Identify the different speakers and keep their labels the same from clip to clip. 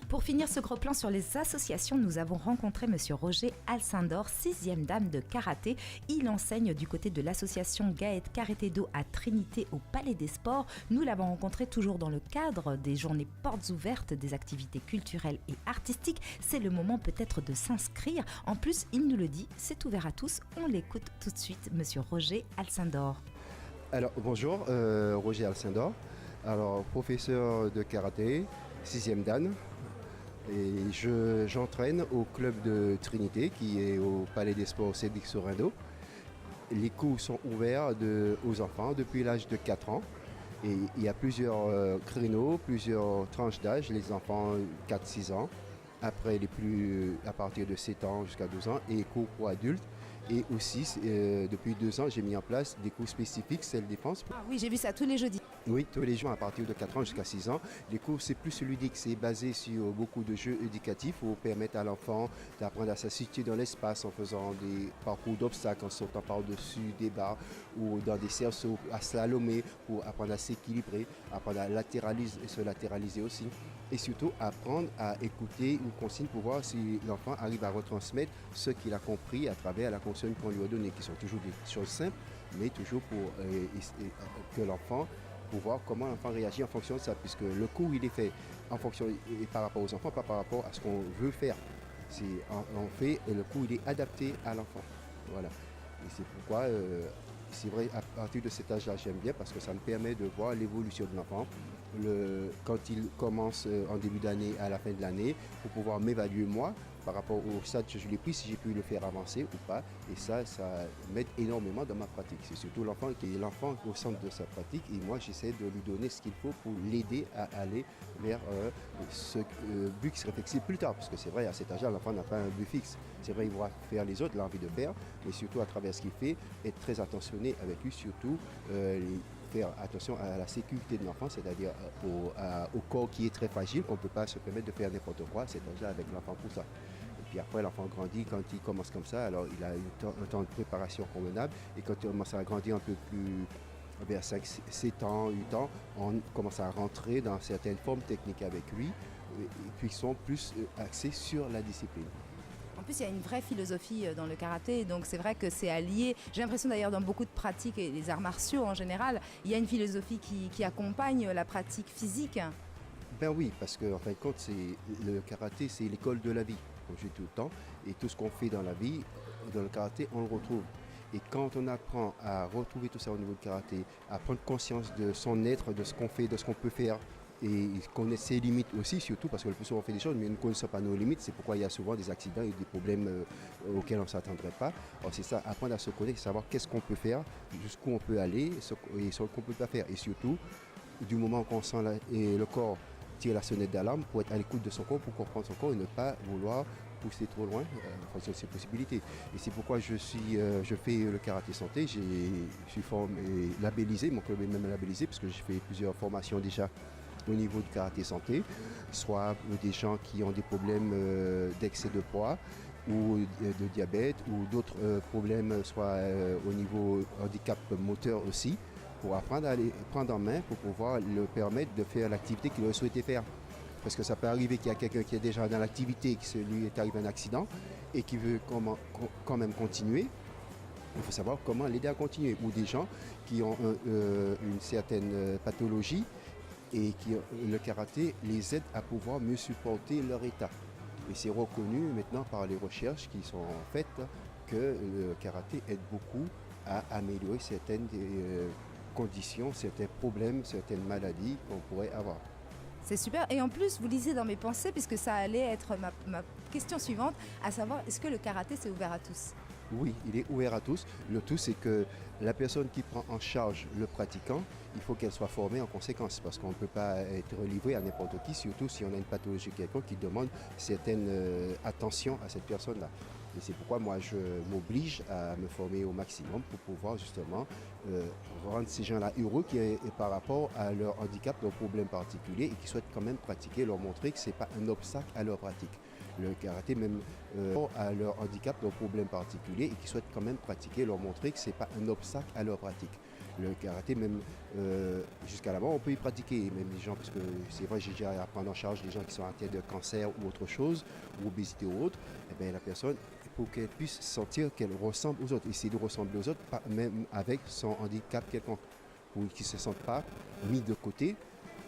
Speaker 1: Pour finir ce gros plan sur les associations, nous avons rencontré Monsieur Roger Alcindor, 6e dame de karaté. Il enseigne du côté de l'association Gaët Karaté-Do à Trinité au Palais des Sports. Nous l'avons rencontré toujours dans le cadre des journées portes ouvertes, des activités culturelles et artistiques. C'est le moment peut-être de s'inscrire. En plus, il nous le dit, c'est ouvert à tous. On l'écoute tout de suite, Monsieur Roger Alcindor.
Speaker 2: Alors bonjour, Roger Alcindor. Alors professeur de karaté, 6e dan. Et j'entraîne au club de Trinité qui est au Palais des Sports Cédric Sorendo. Les cours sont ouverts aux enfants depuis l'âge de 4 ans. Et il y a plusieurs créneaux, plusieurs tranches d'âge, les enfants 4-6 ans, après à partir de 7 ans jusqu'à 12 ans, et cours pour adultes. Et aussi, depuis 2 ans, j'ai mis en place des cours spécifiques, self-défense.
Speaker 1: Ah oui, j'ai vu ça tous les jeudis.
Speaker 2: Oui, tous les jours à partir de 4 ans jusqu'à 6 ans. Les cours, c'est plus ludique, c'est basé sur beaucoup de jeux éducatifs pour permettre à l'enfant d'apprendre à se situer dans l'espace en faisant des parcours d'obstacles, en sautant par-dessus des barres ou dans des cerceaux, à slalomer pour apprendre à s'équilibrer, apprendre à se latéraliser aussi. Et surtout, apprendre à écouter une consigne pour voir si l'enfant arrive à retransmettre ce qu'il a compris à travers la consigne qu'on lui a donnée, qui sont toujours des choses simples, mais toujours pour que l'enfant, pour voir comment l'enfant réagit en fonction de ça, puisque le cours il est fait en fonction et par rapport aux enfants, pas par rapport à ce qu'on veut faire. On fait et le cours il est adapté à l'enfant. Voilà. Et c'est pourquoi c'est vrai, à partir de cet âge-là, j'aime bien parce que ça me permet de voir l'évolution de l'enfant. Quand il commence en début d'année à la fin de l'année, pour pouvoir m'évaluer moi par rapport au stade que je l'ai pris, si j'ai pu le faire avancer ou pas. Et ça m'aide énormément dans ma pratique. C'est surtout l'enfant qui est l'enfant au centre de sa pratique. Et moi, j'essaie de lui donner ce qu'il faut pour l'aider à aller vers ce but qui serait fixé plus tard. Parce que c'est vrai, à cet âge-là, l'enfant n'a pas un but fixe. C'est vrai, il va faire les autres, il a envie de faire, mais surtout à travers ce qu'il fait, être très attentionné avec lui, surtout faire attention à la sécurité de l'enfant, c'est-à-dire au corps qui est très fragile, qu'on ne peut pas se permettre de faire n'importe quoi à cet âge-là avec l'enfant pour ça. Et puis après, l'enfant grandit, quand il commence comme ça, alors il a un temps de préparation convenable, et quand il commence à grandir un peu plus vers 5, 7 ans, 8 ans, on commence à rentrer dans certaines formes techniques avec lui, et puis ils sont plus axés sur la discipline.
Speaker 1: En plus, il y a une vraie philosophie dans le karaté, donc c'est vrai que c'est allié. J'ai l'impression d'ailleurs dans beaucoup de pratiques et les arts martiaux en général, il y a une philosophie qui accompagne la pratique physique.
Speaker 2: Ben oui, parce qu'en fin de compte, le karaté, c'est l'école de la vie, comme je dis tout le temps. Et tout ce qu'on fait dans la vie, dans le karaté, on le retrouve. Et quand on apprend à retrouver tout ça au niveau du karaté, à prendre conscience de son être, de ce qu'on fait, de ce qu'on peut faire, et connaître ses limites aussi, surtout parce que le plus souvent on fait des choses mais nous ne connaissons pas nos limites, c'est pourquoi il y a souvent des accidents et des problèmes auxquels on ne s'attendrait pas. Alors c'est ça, apprendre à se connaître, savoir qu'est-ce qu'on peut faire, jusqu'où on peut aller et ce qu'on ne peut pas faire. Et surtout, du moment qu'on sent le corps tire la sonnette d'alarme, pour être à l'écoute de son corps, pour comprendre son corps et ne pas vouloir pousser trop loin en fonction de ses possibilités. Et c'est pourquoi je fais le karaté santé, je suis labellisé, mon club est même labellisé parce que j'ai fait plusieurs formations déjà au niveau du karaté santé, soit des gens qui ont des problèmes d'excès de poids ou de diabète ou d'autres problèmes, soit au niveau handicap moteur aussi, pour apprendre à les prendre en main pour pouvoir le permettre de faire l'activité qu'il aurait souhaité faire. Parce que ça peut arriver qu'il y a quelqu'un qui est déjà dans l'activité, que lui est arrivé un accident et qui veut quand même continuer. Il faut savoir comment l'aider à continuer. Ou des gens qui ont une certaine pathologie et le karaté les aide à pouvoir mieux supporter leur état. Et c'est reconnu maintenant par les recherches qui sont faites que le karaté aide beaucoup à améliorer certaines conditions, certains problèmes, certaines maladies qu'on pourrait avoir.
Speaker 1: C'est super. Et en plus, vous lisez dans mes pensées, puisque ça allait être ma question suivante, à savoir, est-ce que le karaté, c'est ouvert à tous ?
Speaker 2: Oui, il est ouvert à tous. Le tout, c'est que la personne qui prend en charge le pratiquant, il faut qu'elle soit formée en conséquence, parce qu'on ne peut pas être livré à n'importe qui, surtout si on a une pathologie quelconque qui demande certaine attention à cette personne-là. Et c'est pourquoi moi je m'oblige à me former au maximum pour pouvoir justement rendre ces gens-là heureux par rapport à leur handicap, leurs problèmes particuliers et qui souhaitent quand même pratiquer, leur montrer que ce n'est pas un obstacle à leur pratique. Le karaté, même à leur handicap, leurs problèmes particuliers et qui souhaitent quand même pratiquer, leur montrer que ce n'est pas un obstacle à leur pratique. Le karaté, même jusqu'à là-bas, on peut y pratiquer. Même les gens, parce que c'est vrai, j'ai déjà à prendre en charge des gens qui sont atteints de cancer ou autre chose, ou obésité ou autre, et bien la personne, pour qu'elle puisse sentir qu'elle ressemble aux autres, essayer de ressembler aux autres, même avec son handicap quelconque, pour qu'ils ne se sentent pas mis de côté.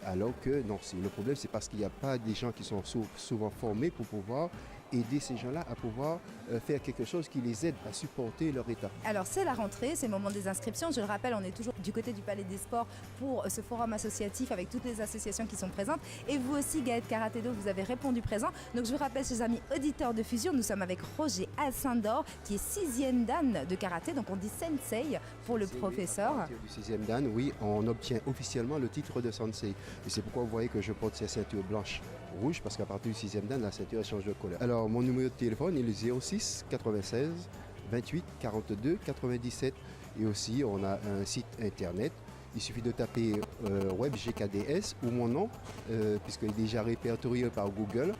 Speaker 2: Alors que non, le problème, c'est parce qu'il n'y a pas des gens qui sont souvent formés pour pouvoir aider ces gens-là à pouvoir faire quelque chose qui les aide à supporter leur état.
Speaker 1: Alors c'est la rentrée, c'est le moment des inscriptions. Je le rappelle, on est toujours du côté du Palais des Sports pour ce forum associatif avec toutes les associations qui sont présentes. Et vous aussi, Gaët Karaté-Do, vous avez répondu présent. Donc je vous rappelle, chers amis auditeurs de Fusion, nous sommes avec Roger Alcindor, qui est 6e dan de karaté. Donc on dit sensei pour le professeur.
Speaker 2: À partir du 6e dan, oui, on obtient officiellement le titre de sensei. Et c'est pourquoi vous voyez que je porte ces ceintures blanches rouges, parce qu'à partir du 6e dan, la ceinture change de couleur. Alors mon numéro de téléphone est le 06 96 28 42 97. Et aussi, on a un site internet. Il suffit de taper WebGKDS ou mon nom, puisqu'il est déjà répertorié par Google.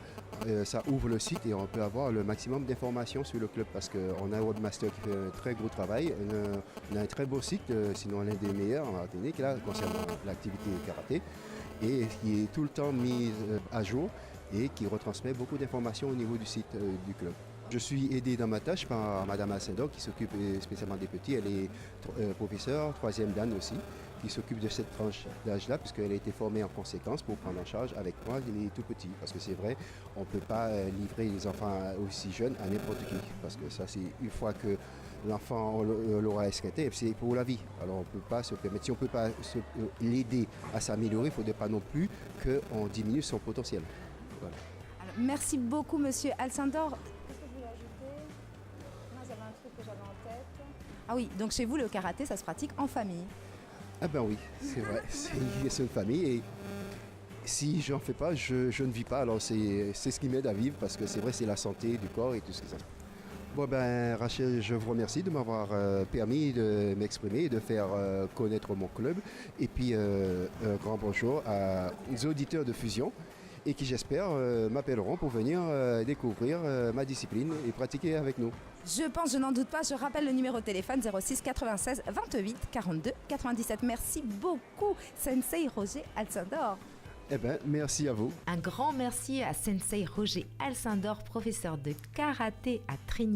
Speaker 2: Ça ouvre le site et on peut avoir le maximum d'informations sur le club parce qu'on a un webmaster qui fait un très gros travail. On a un très beau site, sinon l'un des meilleurs en Martinique, là, concernant l'activité karaté, et qui est tout le temps mis à jour et qui retransmet beaucoup d'informations au niveau du site du club. Je suis aidé dans ma tâche par Madame Alcindor qui s'occupe spécialement des petits. Elle est professeure, 3e dan aussi, qui s'occupe de cette tranche d'âge-là, puisqu'elle a été formée en conséquence pour prendre en charge avec moi les tout petits. Parce que c'est vrai, on ne peut pas livrer les enfants aussi jeunes à n'importe qui. Parce que ça, c'est une fois que l'enfant l'aura esquinté, c'est pour la vie. Alors on ne peut pas se permettre, si on ne peut pas l'aider à s'améliorer, il ne faudrait pas non plus qu'on diminue son potentiel. Voilà.
Speaker 1: Alors, merci beaucoup, Monsieur Alcindor. J'avais un truc que j'avais en tête. Ah oui, donc chez vous, le karaté, ça se pratique en famille.
Speaker 2: Ah ben oui, c'est vrai, c'est une famille et si j'en fais pas, je ne vis pas. Alors c'est ce qui m'aide à vivre parce que c'est vrai, c'est la santé du corps et tout ce que ça. Bon ben Rachel, je vous remercie de m'avoir permis de m'exprimer et de faire connaître mon club. Et puis un grand bonjour aux auditeurs de Fusion et qui j'espère m'appelleront pour venir découvrir ma discipline et pratiquer avec nous.
Speaker 1: Je n'en doute pas, je rappelle le numéro de téléphone 06 96 28 42 97. Merci beaucoup, Sensei Roger Alcindor.
Speaker 2: Eh bien, merci à vous.
Speaker 1: Un grand merci à Sensei Roger Alcindor, professeur de karaté à Trinité.